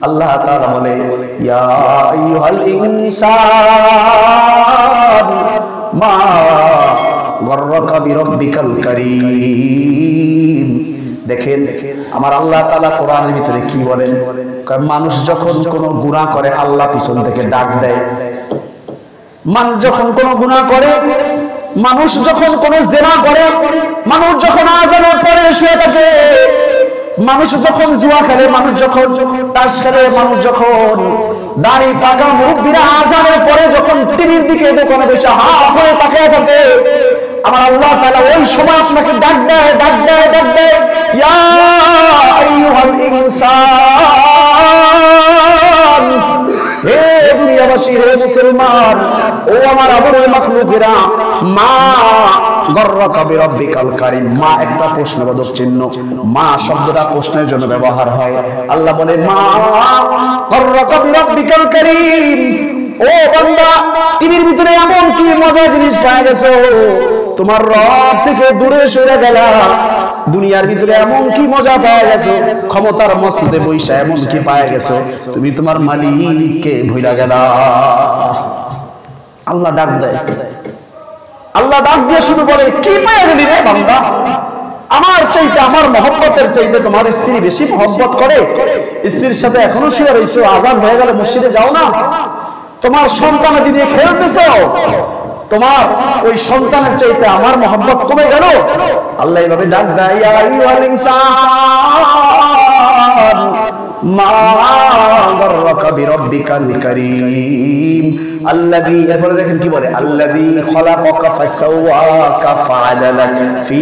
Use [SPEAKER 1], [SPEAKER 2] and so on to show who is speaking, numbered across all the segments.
[SPEAKER 1] আল্লাহ তাআলা বলে ইয়া আইয়ুহাল ইনসান মা গররাকা বিরাব্বিকাল কারীম। দেখেন আমার আল্লাহ তাআলা কোরআনের ভিতরে কি বলেন, মানুষ যখন কোনো গুনাহ করে আল্লাহ পিছন থেকে ডাক দেয়। মানুষ যখন কোনো গুনাহ করে, মানুষ যখন কোনো জিনা করে, মানুষ যখন আযানের পরে শুয়ে থাকে, মানুষ যখন জুয়া খেলে, মানুষ যখন তাস খেলে, মানুষ যখন দাড়ি পাকা মুরব্বিরা আযানের পরে যখন টিভির দিকে দোকানে বসে হা করে তাকিয়ে থাকে, আমার আল্লাহ তাআলা ওই সময় আপনাকে ডাক দেয়, ডাক দেয়, ডাক দেয় ইয়া আইয়ুহাল ইনসান, হে দুনিয়াবাসী, হে মুসলমান, ও আমার আদরের মাখলুকেরা, মা গররাকা বিরাব্বিকাল কারীম। মা একটা প্রশ্নবোধক চিহ্ন, মা শব্দটা প্রশ্নের জন্য ব্যবহার হয়। আল্লাহ বলে মা গররাকা বিরাব্বিকাল কারীম, ও বান্দা টিভির ভিতরে এমন কি মজার জিনিস পাওয়া গেছো, তোমার রব থেকে দূরে সরে গেলা, দুনিয়ার ভিতরে এমন কি মজা পাওয়া গেছো, ক্ষমতার মসজিদে বৈশা এমন কি পাওয়া গেছো, তুমি তোমার মালিককে ভুলে গেলা। আল্লাহ ডাক দেয়, আল্লাহ ডাক দিয়ে শুধু বলে কি পেয়ে গেলি রে বান্দা, আমার চাইতে, আমার মহব্বতের চাইতে তোমার স্ত্রী বেশি মহব্বত করে, স্ত্রীর সাথে এখনো শুয়ে রয়েছো, আজান হয়ে গেলে মসজিদে যাও না, তোমার সন্তানাদি নিয়ে খেলতেছো, তোমার ওই সন্তানের চাইতে আমার মহব্বত কমে গেল। আল্লাহ এইভাবে ডাক দেয় ইয়া আইয়ুহাল ইনসান মা গররাকা বিরাব্বিকাল কারীম আল্লাযী, এরপরে দেখেন কি বলে, আল্লাযী খলাকাকা ফাসাওয়াকা ফাআদালাক ফি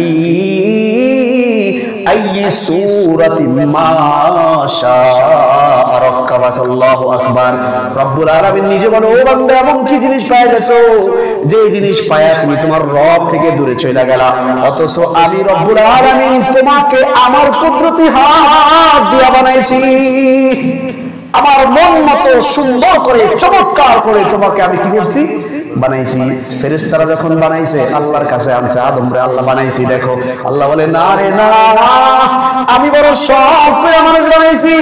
[SPEAKER 1] আইয়ি সূরাতিন মা শাআ রাক্কাবাক। আল্লাহু আকবার। রব্বুল আলামিন নিজে বলে ও বান্দা এমন কি জিনিস পায় গেছো, যে জিনিস পায়া তুমি তোমার রব থেকে দূরে চলে গেলা, অথচ আমি রব্বুল আলামিন তোমাকে আমার কুদরতি হাত দিয়া বানাইছি, আমার মন মতো সুন্দর করে চমৎকার করে তোমাকে আমি কি করছি, বানাইছি। ফেরেশতারা যখন বানাইছে আল্লাহর কাছে আনছে, আদম রে আল্লাহ বানাইছি, দেখো আল্লাহ বলে না রে না, আমি বড় শখ করে মানুষ বানাইছি।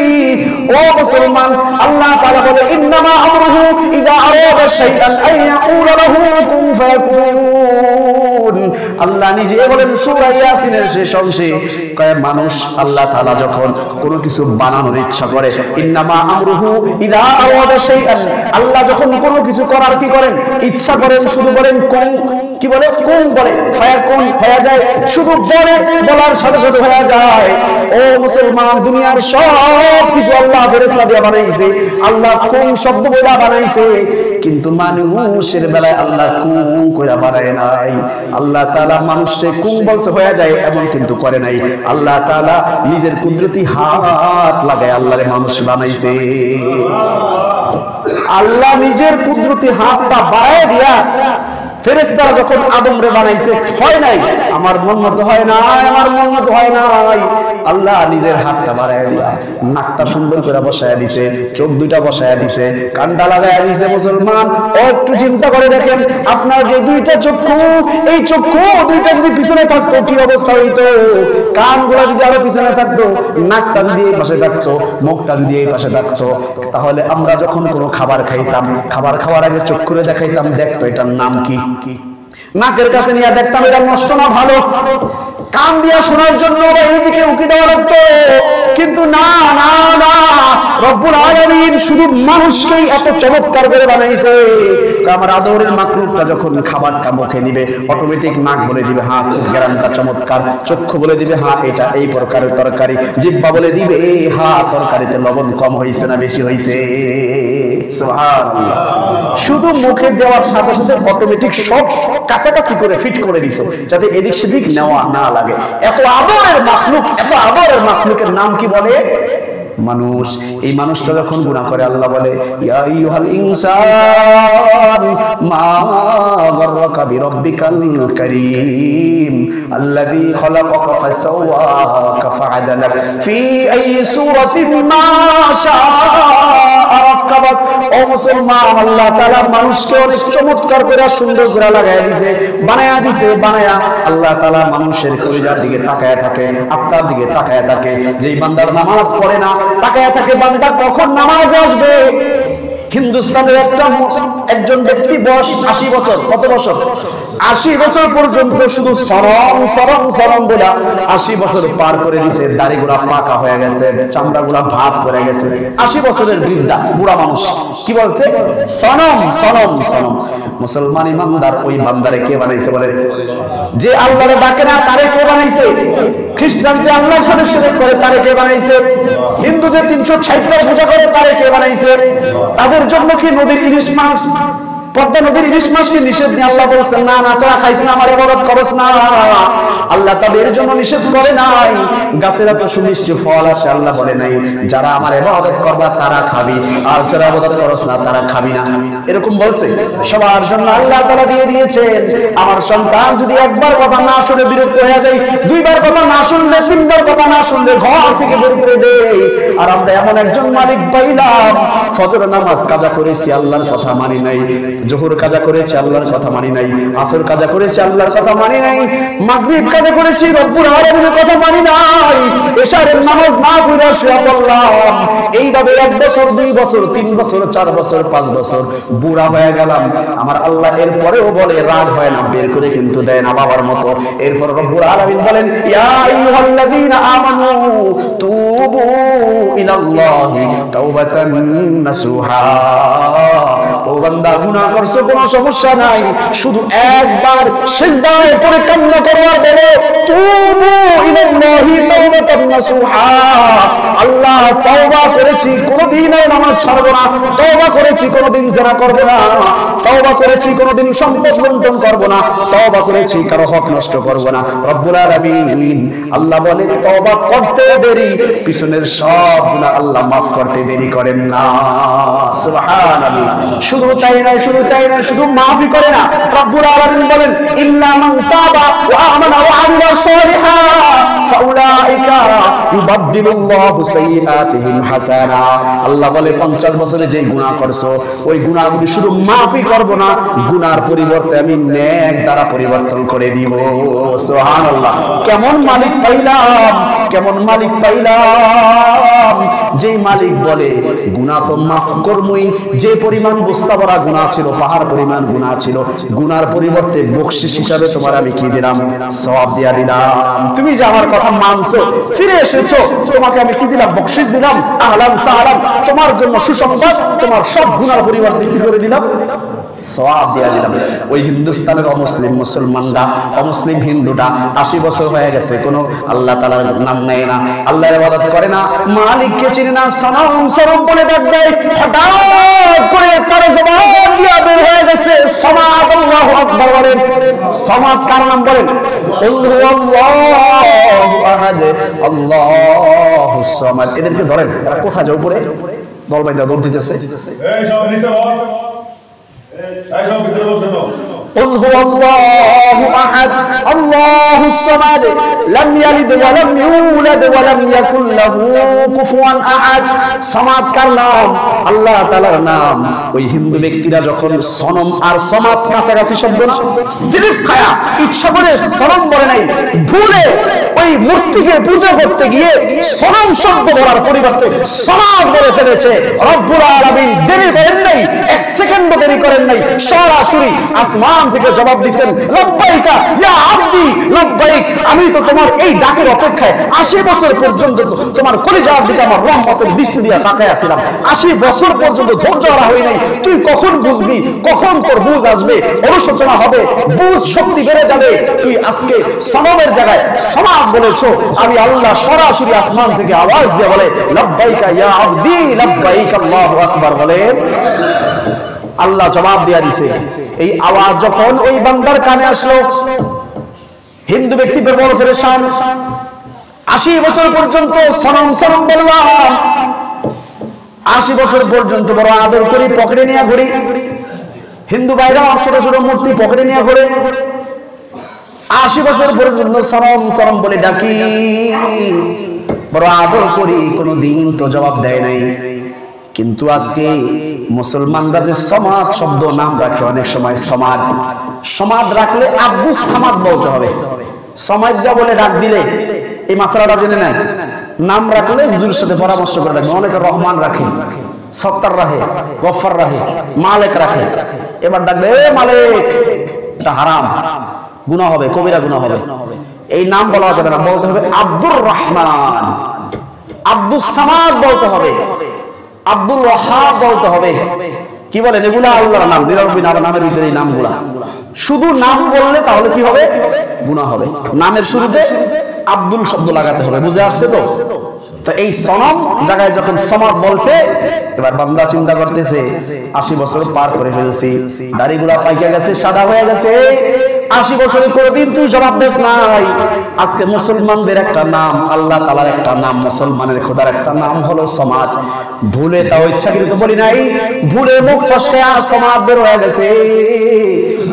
[SPEAKER 1] ও মুসলমান, আল্লাহ তাআলা বলে ইন্নামা আমরুহু ইযা আরাদা শাইআন আন ইয়াকুলা লাহু কুন ফায়াকুন। আল্লাহ নিজে বলেন সূরা ইয়াসিনের শেষ অংশে, কয় মানুষ আল্লাহ তাআলা যখন কোনো কিছু বানানোর ইচ্ছা করে, ইন্নামা আমরুহু ইযা আরাদা শাইআন, আল্লাহ যখন কোনো কিছু করার কি করেন, ইচ্ছা করেন, শুধু বলেন কুন, কি বলে কুন বলে, ফায়াকুন হয়ে যায়, শুধু বলে, বলার সাথে সাথে হয়ে যায়। ও মুসলমান, দুনিয়ার সব কিছু আল্লাহ ফেরেশতা দিয়ে বানাইছে, আল্লাহ কুন শব্দ বলে বানাইছে, কিন্তু মানুষের বেলায় আল্লাহ কুন কইরা বানায় নাই। আল্লাহ তাআলা মানুষকে কুন বলছে হয়ে যায় এমন কিন্তু করে নাই। আল্লাহ তাআলা নিজের কুদরতি হাত লাগায় আল্লাহরে মানুষ বানাইছে। আল্লাহ নিজের কুদরতি হাতটা বাড়ায় দিয়া ফেরেশতারা যখন আদম রে বানাইছে, হয় নাই আমার মন মতো হয় না, আমার মন মতো হয় নাই, আল্লাহ নিজের হাতটা বাড়ায় দিয়া নাকটা সুন্দর করে বসায়া দিছে, চোখ দুইটা বসায়া দিছে, কানটা লাগায়া দিছে। মুসলমান ও একটু চিন্তা করে দেখেন, আপনার যে দুইটা চক্ষু, এই চক্ষু দুইটা যদি পিছনে থাকতো কি অবস্থা হইতো, কানগুলো যদি আরো পিছনে থাকতো, নাকটা যদি এই পাশে থাকতো, মুখটা যদি এই পাশে থাকতো, তাহলে আমরা যখন কোনো খাবার খাইতাম, খাবার খাওয়ার আগে চক্ষুরে দেখাইতাম, দেখতো এটার নাম কি, নাকের কাছে নিয়ে দেখতাম এটা নষ্ট না ভালো, কান দিয়া শোনার জন্য এইদিকে উকি দেওয়া লাগতো, কিন্তু না না না, রব্বুল আলামিন শুধু মানুষকেই এত চমৎকার করে বানাইছে। আমার আদরের মাকলুকটা যখন খাবারটা মুখে নিবে, অটোমেটিক নাক বলে দিবে হ্যাঁ গ্রামটা চমৎকার, চক্ষু বলে দিবে হ্যাঁ এটা এই প্রকারের তরকারি, জিহ্বা বলে দিবে হ্যাঁ তরকারিতে লবণ কম হয়েছে না বেশি হয়েছে। সুবহানাল্লাহ। শুধু মুখে দেওয়ার সাথে সাথে অটোমেটিক সব কাছাকাছি করে ফিট করে দিছে, যাতে এদিক সেদিক নেওয়া না লাগে। এত আদরের মাখলুক, এত আদরের মাখলুকের নাম কি বলে? মানুষ। এই মানুষটা যখন গুনাহ করে আল্লাহ বলে ইয়া আইয়ুহাল ইনসান মা গররাকা বিরাব্বিকাল কারীম আল্লাযী খলাকাকা ফাসাওয়াকা ফাআদালাক ফি আইয়ি সূরাতিন মা শাআ রাক্কাবাক। ও মুসলমান, আল্লাহ তাআলা মানুষকে অনেক চমৎকার করে সুন্দর করে লাগায়া দিয়েছে, বানায়া দিয়েছে। বানায়া আল্লাহ তাআলা মানুষের কলিজার দিকে তাকায় থাকে, আত্মার দিকে তাকায় থাকে। যেই বান্দার নামাজ পড়ে না, তাকায় থাকে বান্দা কখন নামাজ আসবে। হিন্দুস্তানের একজন ব্যক্তি বয়স 80 বছর। কত বছর? 80 বছর পর্যন্ত শুধু সরম সরম সরম বলে 80 বছর পার করে দিয়েছে। দাড়িগুলা পাকা হয়ে গেছে, চামড়াগুলা ভাঁজ পড়ে গেছে। 80 বছরের বৃদ্ধা বুড়া মানুষ কি বলছে? সনম সনম সনম। মুসলমান ইমানদার ওই বান্দারে কে বানাইছে বলে? যে আল্লাহরে ডাকে না তারে কে বানাইছে? খ্রিস্টান যে আল্লাহর সাথে শিরক করে তারে কে বানাইছে? হিন্দু যে 360 পূজা করে তারে কে বানাইছে? তাদের জন্য কি নদীর ইলিশ মাছ, পদ্মা নদীর ইলিশ মাছকে নিষেধ নিয়ে আল্লাহ বলেছেন না না তোরা খাইস না, আমার ইবাদত করস না। আল্লাহ তাদের জন্য নিষেধ করে নাই। গাছের এত সুমিষ্টি ফল আসে, আল্লাহ বলে নাই যারা আমার ইবাদত করবা তারা খাবি, আর যারা ইবাদত করস না তারা খাবি না। এরকম বলছে? সবার জন্য আল্লাহ তাআলা দিয়ে দিয়েছে। আমার সন্তান যদি একবার কথা না শুনে বিরক্ত হয়ে যায়, দুইবার কথা না শুনলে, তিনবার কথা না শুনলে ঘর থেকে বের করে দেয়। আর আমরা এমন একজন মালিক পাইলাম, ফজর নামাজ কাজা করেছি, আল্লাহর কথা মানি নাই। জোহর কাজা করেছি, আল্লাহর কথা মানি নাই। আসর কাজা করেছি, আল্লাহর কথা মানি নাই। মাগরিব কাজা করেছি, রব্বুল আলামিনের কথা মানি নাই। এশারের নামাজ না পড়ে শুয়ে পড়লাম। এইভাবে 1 বছর, 2 বছর, 3 বছর, 4 বছর, 5 বছর বুড়া হয়ে গেলাম। আমার আল্লাহ এরপরেও বলে রাগ হয় না, বের করে কিন্তু দেয় না বাবার মতো। এরপর রব্বুল আলামিন বলেন ইয়া আইয়ুহাল্লাযীনা আমানু তুবু ইলাল্লাহি তাওবাতান নাসুহা। ও বান্দা, গুনাহ করছো কোনো সমস্যা নাই, শুধু একবার সিজদায় পড়ে কান্না করবার বলে তুবু ইলাল্লাহি তাওবাতান নাসুহা। আল্লাহ তওবা করেছি, কোনোদিন আর নামাজ ছাড়ব না। তওবা করেছি, কোনোদিন জিনা করব না। তওবা করেছি, কোনোদিন সম্পদ লুণ্ঠন করব না। তওবা করেছি, কারো হক নষ্ট করব না। রব্বুল আলামিন আল্লাহ বলে তওবা করতে দেরি, পিছনের সব গুনাহ আল্লাহ মাফ করতে দেরি করেন না। সুবহানাল্লাহ। শুধু তাই না, শুধু তাই না, শুধু মাফই করে না। রব্বুল আলামিন বলেন ইল্লা মান তাবা ওয়া আমানা ওয়া আমিলা সালিহা ফাউলাইকা ইউবাদদিলুল্লাহু সাইয়্যাতিহিম হাসানা। আল্লাহ বলে 50 বছরে যে গুনাহ করছো, ওই গুনাহগুলি শুধু মাফই করব না, গুনার পরিবর্তে আমি নেক দ্বারা পরিবর্তন করে দিব। সুবহানাল্লাহ। কেমন মালিক পাইলাম, কেমন মালিক পাইলাম, যেই মালিক বলে গুনাহ তো মাফ করবই। যে পরিমাণ বস্তা ভরা গুনাহ ছিল, পাহাড় পরিমাণ গুনাহ ছিল, গুনার পরিবর্তে বকশিশ হিসাবে তোমার আমি কি দিলাম? সওয়াব দিয়া দিলাম। তুমি যে আমার কথা মানছো, ফিরে এসেছো, তোমাকে আমি কি দিলাম? বকশিশ দিলাম। আহলান সাহলান, তোমার জন্য সুসংবাদ, তোমার সব গুনার পরিবর্তে কি করে দিলাম? সওয়াব দিয়া দিলাম। ওই হিন্দুস্তানের অমুসলিম মুসলমানরা, অমুসলিম হিন্দুরা 80 বছর হয়ে গেছে, কোনো আল্লাহ তাআলার নাম নেয় না, আল্লাহর ইবাদত করে না, মালিককে চিনে না, সনম সরম বলে ডাক দেয়। হঠাৎ করে তার জবান দিয়া বের হয়ে গেছে সমাদ। আল্লাহু আকবার বলেন। সমাদ কার নাম বলেন? কুল হুয়াল্লাহু আহাদ আল্লাহুস সামাদ। এদেরকে ধরেন, এরা কোথায় যায়? উপরে দল বাইদা দৌড় দিতেছে। এই সব নিচে বস, এই সব ভিতরে বসো। قل هو الله أحد الله الصمد لم يلد ولم يولد ولم يكن له كفوا أحد। সমাদ কার নাম? আল্লাহ তাআলার নাম। ওই হিন্দু ব্যক্তিরা যখন সনম আর সমাদ কাছাকাছি শব্দ না, সিরিজ খায়া ইচ্ছা করে সনম বলে নাই, ভুলে ওই মূর্তিকে পূজা করতে গিয়ে সনম শব্দ বলার পরিবর্তে সমাদ বলে ফেলেছে। রব্বুল আলামিন দেরি করেন নাই, 1 সেকেন্ডও দেরি করেন নাই, সরাসরি আসমান থেকে জবাব দিবেন লব্বাইকা ইয়া আব্দি লব্বাইক। আমি তো তোমার এই ডাকের অপেক্ষায় 80 বছর পর্যন্ত তোমার কলিজার দিকে আমার রহমতের দৃষ্টি দিয়ে তাকায় আছিলাম। 80 বছর পর্যন্ত ধৈর্য ধরা হয় নাই। তুই কখন বুঝবি, কখন তোর বুঝ আসবে, অনুশোচনা হবে, বুঝ শক্তি বেড়ে যাবে। তুই আজকে সনমের জায়গায় সমাজ বলেছো। আমি আল্লাহ সরাসরি আসমান থেকে আওয়াজ দিয়ে বলে লব্বাইকা ইয়া আব্দি লব্বাইক আল্লাহু আকবার বলে আল্লাহ জবাব দিয়া দিছে। এই আওয়াজ যখন ওই বান্দার কানে আসলো, হিন্দু ব্যক্তি বড় পেরেশান। 80 বছর পর্যন্ত সনম সনম বললাম, 80 বছর পর্যন্ত বড় আদর করি, পকেটে নিয়ে ঘুরি। হিন্দু ভাইরা ছোট ছোট মূর্তি পকেটে নিয়ে ঘুরে। 80 বছর পর্যন্ত সনম সনম বলে ডাকি, বড় আদর করি, কোনো দিন তো জবাব দেয় নাই। কিন্তু আজকে মুসলমানরা যে সমাজ শব্দ নাম রাখে, অনেক সময় সমাজ সমাজ রাখলে আব্দুস সামাদ বলতে হবে। সমাজ যা বলে ডাক দিলে এই মাসলাটা জেনে নেন। নাম রাখলে হুজুরের সাথে পরামর্শ করে রাখবে। অনেকে রহমান রাখে, সত্তার রাখে, গফফার রাখে, মালিক রাখে। এবার ডাকবে এ মালিক, এটা হারাম, গুনাহ হবে, কবিরা গুনাহ হবে। এই নাম বলা যাবে না, বলতে হবে আব্দুর রহমান, আব্দুস সামাদ বলতে হবে, আব্দুল ওয়াহাব বলতে হবে। কি বলেন এগুলা আল্লাহর নাম, নিরানব্বই নামের ভিতরে এই নামগুলা। শুধু নাম বললে তাহলে কি হবে? গুনাহ হবে। নামের শুরুতে আব্দুল শব্দ লাগাতে হবে, বুঝে আসছে তো? তো এই সনম জায়গায় যখন সমাদ বলছে, এবার বান্দা চিন্তা করতেছে 80 বছর পার করে ফেলছি, দাড়িগুলা পাইকে গেছে, সাদা হয়ে গেছে, 80 বছরের কোনদিন তুই জবাব দেস নাই। আজকে মুসলমানদের একটা নাম, আল্লাহ তাআলার একটা নাম, মুসলমানের খোদার একটা নাম হলো সমাজ। ভুলে তাও ইচ্ছাকৃত বলি নাই, ভুলে মুখ ফসকে সমাজ বের হয়ে গেছে।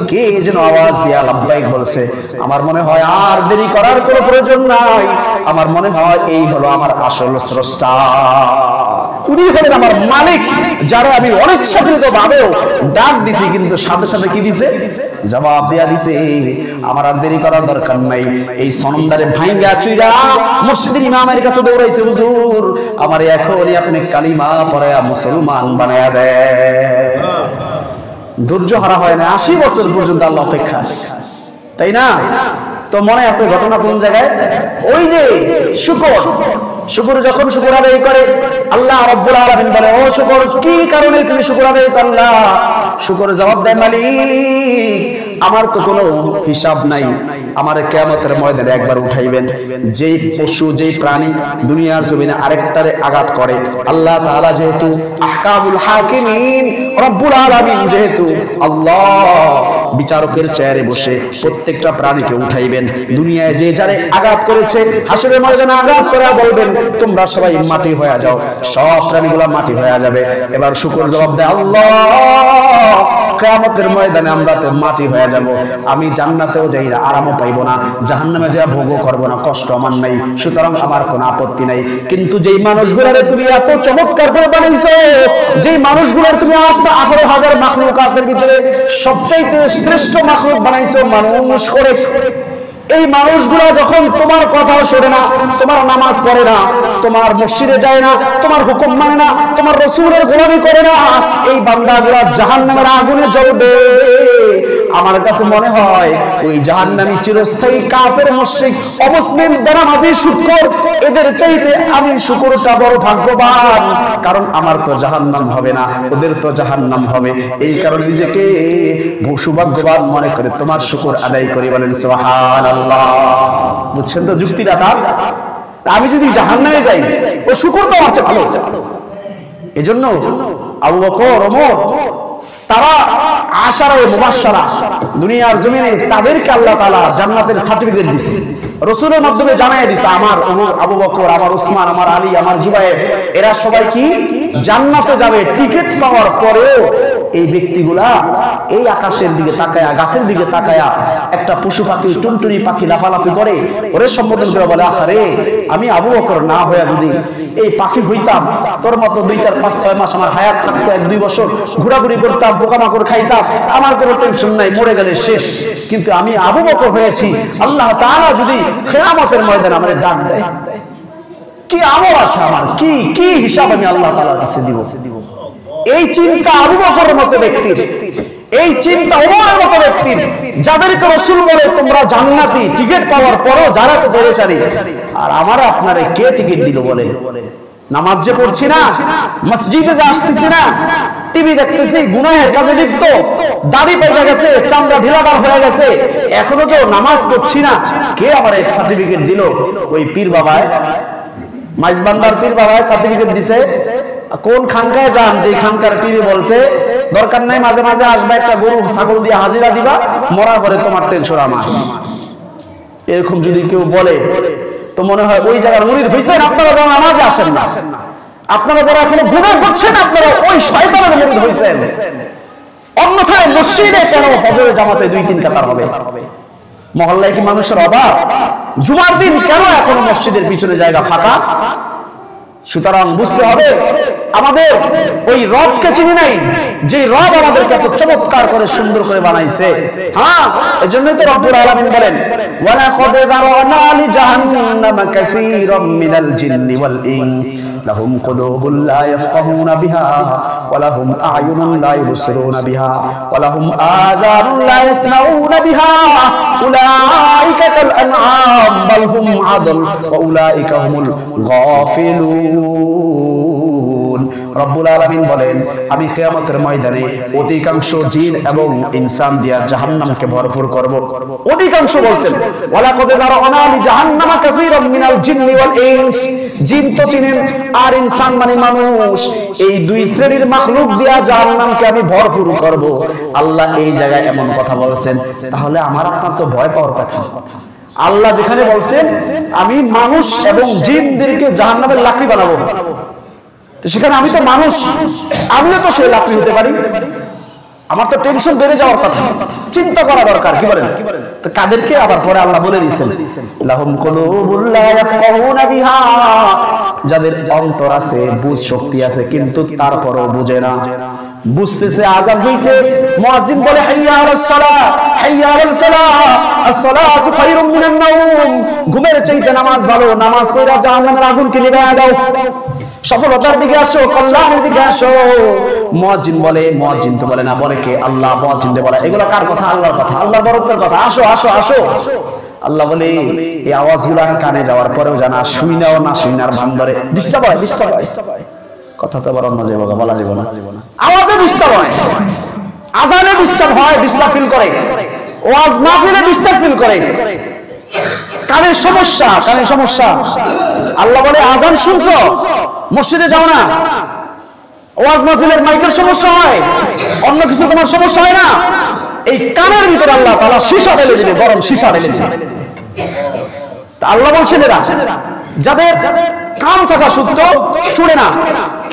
[SPEAKER 1] কে যেন আওয়াজ দিয়া লাব্বাইক বলছে। আমার মনে হয় আর দেরি করার কোনো প্রয়োজন নাই। আমার মনে হয় এই হলো আমার আসল স্রষ্টা, উনি হলেন আমার মালিক, যারা আমি অনিচ্ছাকৃত ভাবেও ডাক দিছি, কিন্তু সাথে সাথে কি দিছে? জবাব দিয়া দিছে। আমার আর দেরি করার দরকার নাই। এই সনমদারে ভাঙ্গা চুইরা মসজিদের ইমামের কাছে দৌড়াইছে, হুজুর আমার এখনই আপনি কালিমা পড়ায়া মুসলমান বানায়া দেন। ধৈর্য হারা হয় না, 80 বছর পর্যন্ত আল্লাহ অপেক্ষা, তাই না? তো মনে আছে ঘটনা কোন জায়গায়? ওই যে শুকর যখন শুকর আদায় করে, আল্লাহ রাব্বুল আলামিন বলে, ও শুকর কি কারণে তুমি শুকর আদায় করলা? শুকর জবাব দেয়, মালিক আমার তো কোনো হিসাব নাই, আমার কিয়ামতের ময়দানে একবার উঠাইবেন। যেই পশু যেই প্রাণী দুনিয়ার জমিনে আরেকটারে আঘাত করে, আল্লাহ তাআলা যেহেতু আহকামুল হাকিমিন, রব্বুল আলামিন যেহেতু আল্লাহ বিচারকের চেয়ারে বসে প্রত্যেকটা প্রাণীকে উঠাইবেন। দুনিয়ায় যে যারে আঘাত করেছে হাসরের ময়দানে আঘাত করে বলবেন, তোমরা সবাই মাটি হয়ে যাও, সব প্রাণীগুলো মাটি হয়ে যাবে। এবার শুকর জবাব দেয়, আল্লাহ কিয়ামতের ময়দানে আমরা তো মাটি হয়ে যাব, আমি জান্নাতেও যাই না, আরামও পাইবো না, জাহান্নামে যা ভোগও করবো না, কষ্ট আমার নাই, সুতরাং আমার কোনো আপত্তি নাই। কিন্তু যেই মানুষগুলোরে তুমি এত চমৎকার করে বানাইছো, যেই মানুষগুলোর তুমি 18,000 মাখলুকাতের ভিতরে সবচাইতে শ্রেষ্ঠ মাখলুক বানাইছো মানুষ করে, এই মানুষগুলো যখন তোমার কথা শোনে না, তোমার নামাজ পড়ে না, তোমার মসজিদে যায় না, তোমার হুকুম মানে না, তোমার রাসূলের গোলামি করে না, এই বান্দাগুলো জাহান্নামের আগুনে জ্বলবে। আমার কাছে মনে হয় ওই জাহান্নামী চিরস্থায়ী কাফের, মুশরিক, অমুসলিম, বেনামাজি, শুকর, এদের চাইতে আমি শুকরটা বড় ভাগ্যবান, কারণ আমার তো জাহান্নাম হবে না, ওদের তো জাহান্নাম হবে। এই কারণে নিজেকে সৌভাগ্যবান মনে করে তোমার শুকর আদায় করি, বলেন সুবহানাল্লাহ। বুঝছেন তো যুক্তিটা? আমি যদি জাহান্নামে যাই, ও শুকর তো আমার চেয়ে ভালো। এজন্য আবু বকর, ওমর, তারা আশারায়ে মুবাশশারা দুনিয়ার জমিনে তাদেরকে আল্লাহ তাআলা জান্নাতের সার্টিফিকেট দিয়েছে, রাসূলের মাধ্যমে জানায় দিয়েছে, আমার আবু বকর, আমার উসমান, আমার আলী, আমার জুবায়ের, এরা সবাই কি জান্নাতে যাবে। টিকিট পাওয়ার পরেও এই ব্যক্তিগুলা এই আকাশের দিকে তাকায়া, গাছের দিকে তাকায়া একটা পশু পাখি, টুনটুনি পাখি লাফালাফি করে, ওরে সম্বোধন করে বলে, আহারে আমি আবু বকর না হইয়া যদি এই পাখি হইতাম, তোর মতো 2, 4, 5, 6 মাস আমার হায়াত থাকতো, 1, 2 বছর ঘোরাঘুরি করতাম, পোকামাকড় খাইতাম, আমার কোনো টেনশন নাই, মরে গেলে শেষ। কিন্তু আমি আবু বকর হয়েছি, আল্লাহ তাআলা যদি কিয়ামতের ময়দানে আমারে ডাক দেয়, কি আমল আছে আমার, কি হিসাব আমি আল্লাহ তাআলার কাছে দিব? এই চিন্তা আবু বকরের মতো ব্যক্তির, এই চিন্তা ওমরের মতো ব্যক্তির, যাদেরকে রাসূল বলে তোমরা জান্নাতি, টিকিট পাওয়ার পরও যারা তো পরেশানি, আর আমার আপনারে কে টিকিট দিল বলে? নামাজ যে পড়ছি না, মসজিদে যে আসতেছি না, টিভি দেখতেছি, গুনাহের কাজে লিপ্ত, দাড়ি পেকে গেছে, চামড়া ঢিলাঢাল হয়ে গেছে, এখনো তো নামাজ পড়ছি না, কে আমার এক সার্টিফিকেট দিল? ওই পীর বাবায়, মাইজবান্দার পীর বাবায় সার্টিফিকেট দিছে। কোন খানকায় যান, যে খানকার পীরে বলছে দরকার নাই, মাঝে মাঝে আসবে, একটা গরু ছাগল দিয়ে হাজিরা দিবা, মরা করে তোমার টেনশন আমার। এরকম যদি কেউ বলে তো মনে হয় ওই জায়গার মুরিদ হইছেন আপনারা, যারা নামাজে আসেন না, আপনারা যারা এখনো গুনাহ করছেন, আপনারা ওই শয়তানের মুরিদ হইছেন। অন্যথায় মসজিদে কেন ফজরের জামাতে 2-3 কাতার হবে? মহল্লায় কি মানুষের অভাব? জুমার দিন কেন এখনো মসজিদের পিছনে জায়গা ফাঁকা? সুতরাং বুঝতে হবে আমাদের ওই রবকে চিনি নাই, যে রব আমাদেরকে এত চমৎকার করে সুন্দর করে বানাইছে। হ্যাঁ, এজন্যই তো রব্বুল আলামিন বলেন ওয়ালাকাদ যারানা লিজাহান্নামা কাসীরাম মিনাল জিন্নি ওয়াল ইনস লাহুম কুলুবুন লা ইয়াফকাহুনা বিহা ওয়া লাহুম আ'য়ুনুন লা ইবসিরুনা বিহা ওয়া লাহুম আযানুন লা ইয়াসমাউনা বিহা উলাইকা কাল আনআম বাল হুম আদল ওয়া উলাইকা হুমুল গাফিলুন। রব্বুল আলামিন বলেন আমি কিয়ামতের ময়দানে অধিকাংশ জিন এবং ইনসান দিয়া জাহান্নামকে ভরপুর করব। অধিকাংশ বলছেন ওয়ালাকাদ যারানা লিজাহান্নামা কাসীরাম মিনাল জিন্নি ওয়াল ইনস, জিন তো চিনেন আর ইনসান মানে মানুষ, এই দুই শ্রেণীর মাখলুক দিয়া জাহান্নামকে আমি ভরপুর করব। আল্লাহ এই জায়গায় এমন কথা বলছেন, তাহলে আমার আপনার তো ভয় পাওয়ার কথা। আল্লাহ যেখানে বলছেন আমি মানুষ এবং জিনদেরকে জাহান্নামের লাকড়ি বানাবো, তো সেখানে আমি তো মানুষ, আমিও তো সেই লাকড়ি হতে পারি। আমার তো টেনশন বেড়ে যাওয়ার কথা, চিন্তা করা দরকার। কি বলেন? তো কাদেরকে আবার পরে আল্লাহ বলে দিয়েছেন লাহুম কুলুবুন লা ইয়াফকাহুনা বিহা, যাদের অন্তর আছে, বুঝ শক্তি আছে, কিন্তু তারপরও বুঝে না। বুঝতেছে আযান হইছে, মুয়াজ্জিন বলে হাইয়া আলাস সালাহ হাইয়া আলাল ফালাহ, আস-সালাতু খায়রুম মিনান নাওম, ঘুমের চাইতে নামাজ ভালো, নামাজ পড়া জাহান্নামের আগুনকে নিভায়া দাও, সফলতার দিকে আসো, কল্যাণের দিকে আসো। মুয়াজ্জিন বলে, মুয়াজ্জিন তো বলে না, বলে কে? আল্লাহ। মুয়াজ্জিন বলে এগুলো কার কথা? আল্লাহর কথা, আল্লাহর বরকতের কথা। আসো আসো আসো। আল্লাহ বলে এই আওয়াজগুলো কানে যাওয়ার পরেও জানা শুইনাও না শুইনার ভান ধরে ডিস্টার্ব হয়, ডিস্টার্ব হয়। কথা তো আবার অন্য যাবে, বলা যাবে না। আওয়াজে ডিস্টার্ব হয়, আযানে ডিস্টার্ব হয়, ডিস্টার্ব ফিল করে, ওয়াজ মাহফিলে ডিস্টার্ব ফিল করে, কানের সমস্যা, কানের সমস্যা। আল্লাহ বলে আযান শুনছো, মসজিদে যাও না। ওয়াজ মাহফিলের মাইকের সমস্যা হয়, অন্য কিছু তোমার সমস্যা হয় না, এই কানের ভিতরে আল্লাহ তাআলা সীসা ঢেলে দিবে, গরম সীসা ঢেলে দিবে। তা আল্লাহ বলছেন এরা যাদের কান থাকা সত্ত্বেও শুনে না,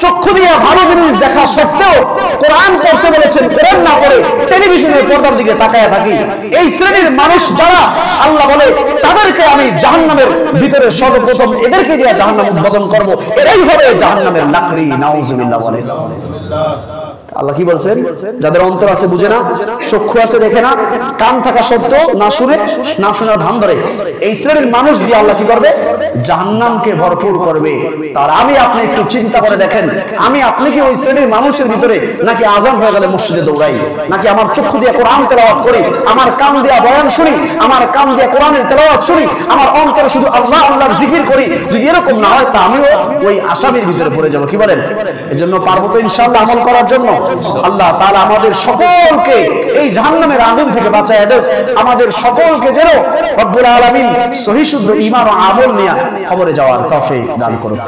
[SPEAKER 1] চক্ষু দিয়ে ভালো জিনিস দেখা সত্ত্বেও কোরআন পড়তে বলেছেন, কোরআন না পড়ে টেলিভিশনের পর্দার দিকে তাকায় থাকি, এই শ্রেণীর মানুষ যারা, আল্লাহ বলে তাদেরকে আমি জাহান্নামের ভিতরে সর্বপ্রথম এদেরকে দিয়ে জাহান্নাম উদ্বোধন করব, এরাই হবে জাহান্নামের লাকড়ি। নাউজুবিল্লাহ বলে। আল্লাহ কি বলছেন? যাদের অন্তর আছে বুঝে না, চক্ষু আছে দেখে না, কান থাকা সত্ত্বেও না শুনে, না শোনার ভান ধরে, এই শ্রেণীর মানুষ দিয়ে আল্লাহ কি করবে? জাহান্নামকে ভরপুর করবে। তার আমি আপনি একটু চিন্তা করে দেখেন, আমি আপনি কি ওই শ্রেণীর মানুষের ভিতরে? নাকি আযান হয়ে গেলে মসজিদে দৌড়াই, নাকি আমার চক্ষু দিয়ে কোরআন তেলাওয়াত করি, আমার কান দিয়ে বয়ান শুনি, আমার কান দিয়ে কোরআনের তেলাওয়াত শুনি, আমার অন্তরে শুধু আল্লাহ আল্লাহর জিকির করি? যদি এরকম না হয় তা আমিও ওই আসামির ভিতরে পড়ে যাব। কি বলেন? এজন্য পারবো তো ইনশাআল্লাহ আমল করার জন্য। আল্লাহ তাআলা আমাদের সকলকে এই জাহান্নামের আগুন থেকে বাঁচায় দেন, আমাদের সকলকে যেন রব্বুল আলামিন সহিহ শুদ্ধ ঈমান ও আমল নিয়ে কবরে যাওয়ার তৌফিক দান করুন।